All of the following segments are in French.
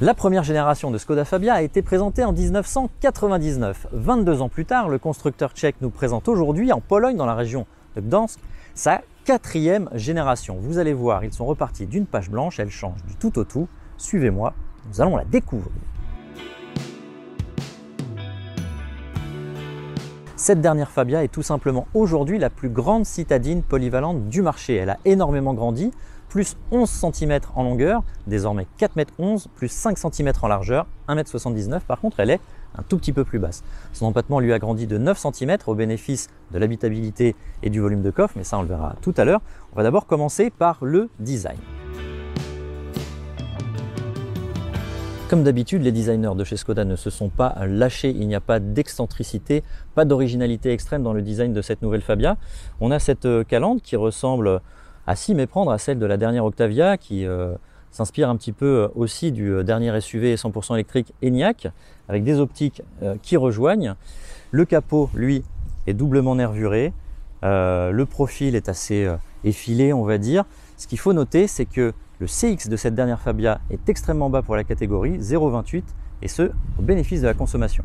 La première génération de Skoda Fabia a été présentée en 1999. 22 ans plus tard, le constructeur tchèque nous présente aujourd'hui en Pologne, dans la région de Gdansk, sa quatrième génération. Vous allez voir, ils sont repartis d'une page blanche, elle change du tout au tout. Suivez-moi, nous allons la découvrir. Cette dernière Fabia est tout simplement aujourd'hui la plus grande citadine polyvalente du marché. Elle a énormément grandi, plus 11 cm en longueur, désormais 4,11 m, plus 5 cm en largeur, 1,79 m. Par contre, elle est un tout petit peu plus basse. Son empattement lui a grandi de 9 cm au bénéfice de l'habitabilité et du volume de coffre, mais ça on le verra tout à l'heure. On va d'abord commencer par le design. Comme d'habitude, les designers de chez Skoda ne se sont pas lâchés, il n'y a pas d'excentricité, pas d'originalité extrême dans le design de cette nouvelle Fabia. On a cette calandre qui ressemble à s'y méprendre à celle de la dernière Octavia, qui s'inspire un petit peu aussi du dernier SUV 100% électrique Enyaq, avec des optiques qui rejoignent. Le capot, lui, est doublement nervuré, le profil est assez effilé, on va dire. Ce qu'il faut noter, c'est que le CX de cette dernière Fabia est extrêmement bas pour la catégorie, 0,28, et ce, au bénéfice de la consommation.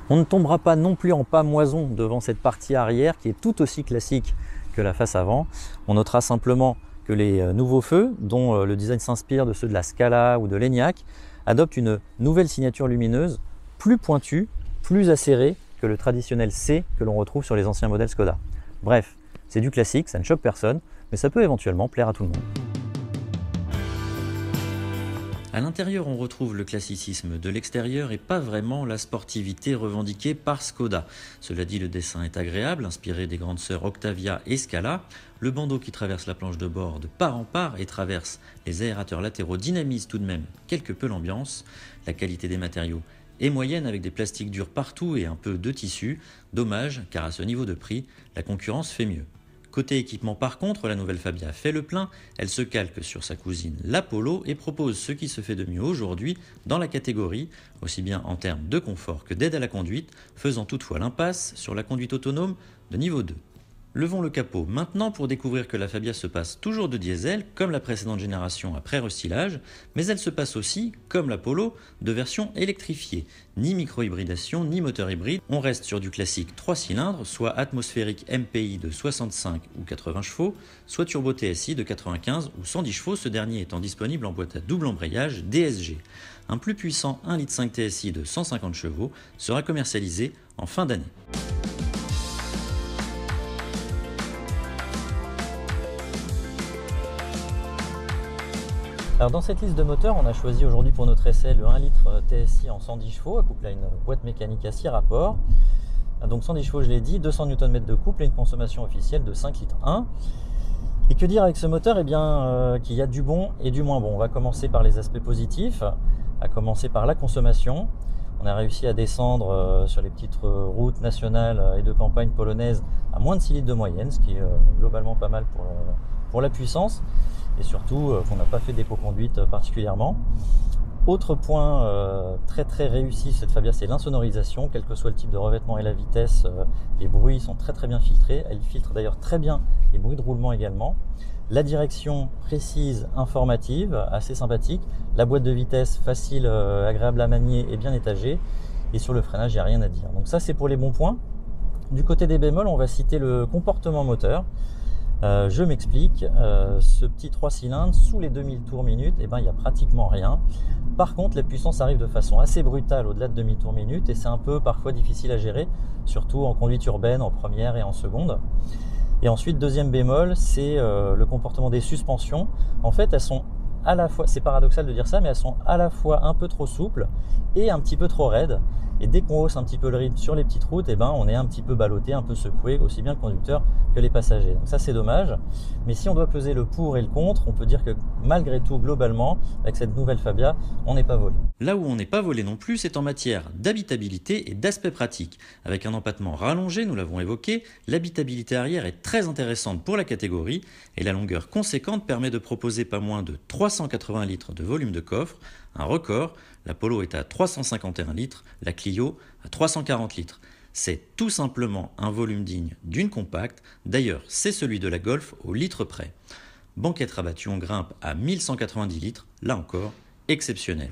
On ne tombera pas non plus en pamoison devant cette partie arrière qui est tout aussi classique que la face avant. On notera simplement que les nouveaux feux, dont le design s'inspire de ceux de la Scala ou de l'Enyaq, adoptent une nouvelle signature lumineuse plus pointue, plus acérée que le traditionnel C que l'on retrouve sur les anciens modèles Skoda. Bref, c'est du classique, ça ne choque personne, mais ça peut éventuellement plaire à tout le monde. À l'intérieur, on retrouve le classicisme de l'extérieur et pas vraiment la sportivité revendiquée par Skoda. Cela dit, le dessin est agréable, inspiré des grandes sœurs Octavia et Scala. Le bandeau qui traverse la planche de bord de part en part et traverse les aérateurs latéraux dynamise tout de même quelque peu l'ambiance. La qualité des matériaux est moyenne avec des plastiques durs partout et un peu de tissu. Dommage, car à ce niveau de prix, la concurrence fait mieux. Côté équipement par contre, la nouvelle Fabia fait le plein, elle se calque sur sa cousine la Polo et propose ce qui se fait de mieux aujourd'hui dans la catégorie, aussi bien en termes de confort que d'aide à la conduite, faisant toutefois l'impasse sur la conduite autonome de niveau 2. Levons le capot maintenant pour découvrir que la Fabia se passe toujours de diesel, comme la précédente génération après restylage, mais elle se passe aussi, comme la Polo, de version électrifiée. Ni micro-hybridation, ni moteur hybride, on reste sur du classique 3 cylindres, soit atmosphérique MPI de 65 ou 80 chevaux, soit turbo TSI de 95 ou 110 chevaux, ce dernier étant disponible en boîte à double embrayage DSG. Un plus puissant 1,5 litre TSI de 150 chevaux sera commercialisé en fin d'année. Alors dans cette liste de moteurs, on a choisi aujourd'hui pour notre essai le 1 litre TSI en 110 chevaux, couplé à une boîte mécanique à 6 rapports. Donc 110 chevaux, je l'ai dit, 200 Nm de couple et une consommation officielle de 5 litres 1. Et que dire avec ce moteur? Eh bien, qu'il y a du bon et du moins bon. On va commencer par les aspects positifs, à commencer par la consommation. On a réussi à descendre sur les petites routes nationales et de campagne polonaises à moins de 6 litres de moyenne, ce qui est globalement pas mal pour la puissance. Et surtout qu'on n'a pas fait d'éco-conduite particulièrement. Autre point très réussi cette Fabia, c'est l'insonorisation. Quel que soit le type de revêtement et la vitesse, les bruits sont très bien filtrés. Elle filtre d'ailleurs très bien les bruits de roulement également. La direction précise, informative, assez sympathique. La boîte de vitesse facile, agréable à manier et bien étagée. Et sur le freinage, il n'y a rien à dire. Donc ça, c'est pour les bons points. Du côté des bémols, on va citer le comportement moteur. Je m'explique, ce petit 3 cylindres, sous les 2000 tours minute, il n'y a pratiquement rien. Par contre, la puissance arrive de façon assez brutale au-delà de 2000 tours minute et c'est un peu parfois difficile à gérer, surtout en conduite urbaine, en première et en seconde. Et ensuite, deuxième bémol, c'est le comportement des suspensions. En fait, elles sont à la fois, c'est paradoxal de dire ça, mais elles sont à la fois un peu trop souples et un petit peu trop raides. Et dès qu'on hausse un petit peu le rythme sur les petites routes, on est un petit peu ballotté, un peu secoué, aussi bien le conducteur que les passagers. Donc ça, c'est dommage. Mais si on doit peser le pour et le contre, on peut dire que malgré tout, globalement, avec cette nouvelle Fabia, on n'est pas volé. Là où on n'est pas volé non plus, c'est en matière d'habitabilité et d'aspect pratique. Avec un empattement rallongé, nous l'avons évoqué, l'habitabilité arrière est très intéressante pour la catégorie et la longueur conséquente permet de proposer pas moins de 380 litres de volume de coffre, un record. La Polo est à 351 litres, la Clio à 340 litres. C'est tout simplement un volume digne d'une compacte, d'ailleurs c'est celui de la Golf au litre près. Banquette rabattue, on grimpe à 1190 litres, là encore exceptionnel.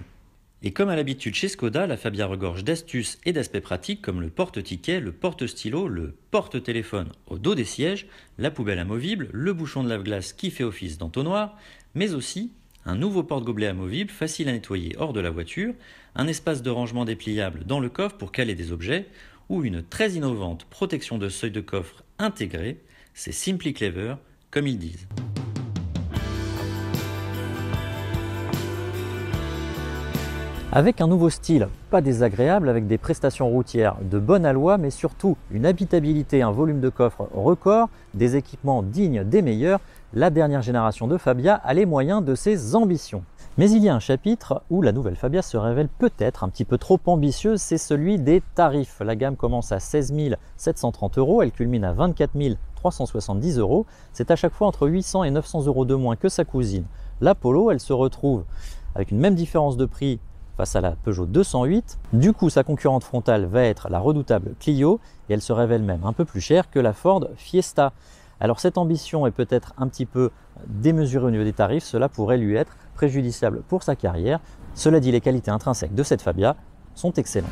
Et comme à l'habitude chez Skoda, la Fabia regorge d'astuces et d'aspects pratiques comme le porte-ticket, le porte-stylo, le porte-téléphone au dos des sièges, la poubelle amovible, le bouchon de lave-glace qui fait office d'entonnoir, mais aussi un nouveau porte-gobelet amovible facile à nettoyer hors de la voiture, un espace de rangement dépliable dans le coffre pour caler des objets, ou une très innovante protection de seuil de coffre intégrée, c'est Simply Clever comme ils disent. Avec un nouveau style pas désagréable, avec des prestations routières de bon aloi, mais surtout une habitabilité, un volume de coffre record, des équipements dignes des meilleurs, la dernière génération de Fabia a les moyens de ses ambitions. Mais il y a un chapitre où la nouvelle Fabia se révèle peut-être un petit peu trop ambitieuse, c'est celui des tarifs. La gamme commence à 16 730 €, elle culmine à 24 370 €. C'est à chaque fois entre 800 et 900 € de moins que sa cousine. La Polo, elle se retrouve avec une même différence de prix face à la Peugeot 208. Du coup, sa concurrente frontale va être la redoutable Clio et elle se révèle même un peu plus chère que la Ford Fiesta. Alors cette ambition est peut-être un petit peu démesurée au niveau des tarifs, cela pourrait lui être préjudiciable pour sa carrière. Cela dit, les qualités intrinsèques de cette Fabia sont excellentes.